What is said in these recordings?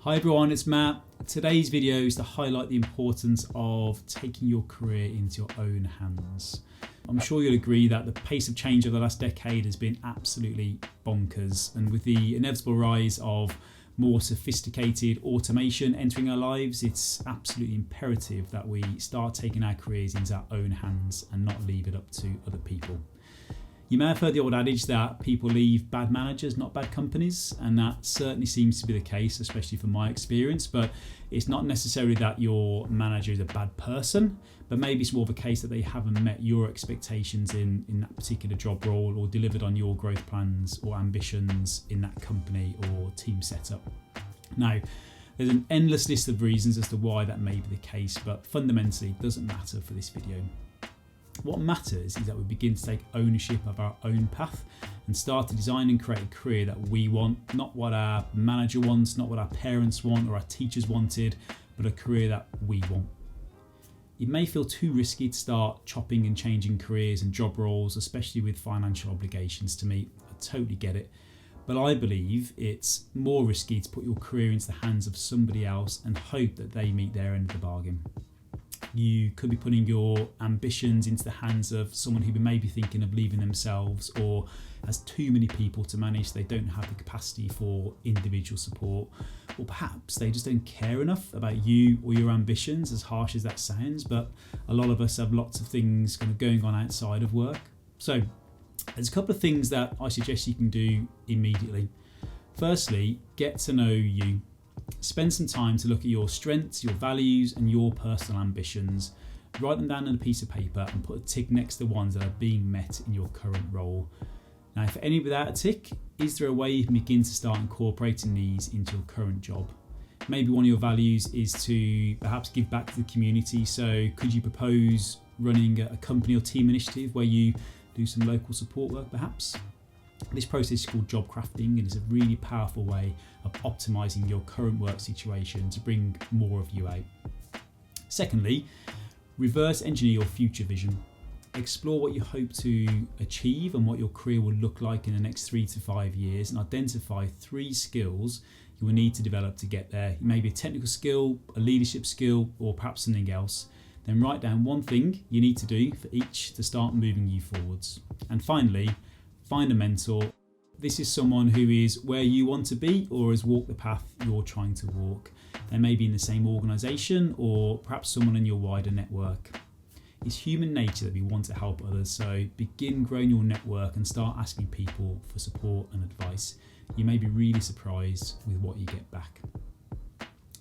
Hi everyone, it's Matt. Today's video is to highlight the importance of taking your career into your own hands. I'm sure you'll agree that the pace of change over the last decade has been absolutely bonkers, and with the inevitable rise of more sophisticated automation entering our lives, it's absolutely imperative that we start taking our careers into our own hands and not leave it up to other people. You may have heard the old adage that people leave bad managers, not bad companies, and that certainly seems to be the case, especially from my experience. But it's not necessarily that your manager is a bad person, but maybe it's more of a case that they haven't met your expectations in that particular job role or delivered on your growth plans or ambitions in that company or team setup. Now, there's an endless list of reasons as to why that may be the case, but fundamentally it doesn't matter for this video. What matters is that we begin to take ownership of our own path and start to design and create a career that we want, not what our manager wants, not what our parents want or our teachers wanted, but a career that we want. It may feel too risky to start chopping and changing careers and job roles, especially with financial obligations to meet. I totally get it. But I believe it's more risky to put your career into the hands of somebody else and hope that they meet their end of the bargain. You could be putting your ambitions into the hands of someone who may be thinking of leaving themselves or has too many people to manage. They don't have the capacity for individual support, or perhaps they just don't care enough about you or your ambitions, as harsh as that sounds. But a lot of us have lots of things kind of going on outside of work. So there's a couple of things that I suggest you can do immediately. Firstly, get to know you. Spend some time to look at your strengths, your values, and your personal ambitions. Write them down on a piece of paper and put a tick next to the ones that are being met in your current role. Now, for any without a tick, is there a way you can begin to start incorporating these into your current job? Maybe one of your values is to perhaps give back to the community. So could you propose running a company or team initiative where you do some local support work perhaps? This process is called job crafting and is a really powerful way of optimizing your current work situation to bring more of you out. Secondly, reverse engineer your future vision. Explore what you hope to achieve and what your career will look like in the next 3 to 5 years, and identify 3 skills you will need to develop to get there. It may be a technical skill, a leadership skill, or perhaps something else. Then write down one thing you need to do for each to start moving you forwards. And finally, find a mentor. This is someone who is where you want to be or has walked the path you're trying to walk. They may be in the same organisation or perhaps someone in your wider network. It's human nature that we want to help others, so begin growing your network and start asking people for support and advice. You may be really surprised with what you get back.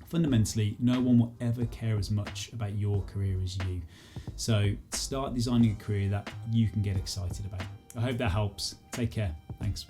Fundamentally, no one will ever care as much about your career as you. So start designing a career that you can get excited about. I hope that helps. Take care. Thanks.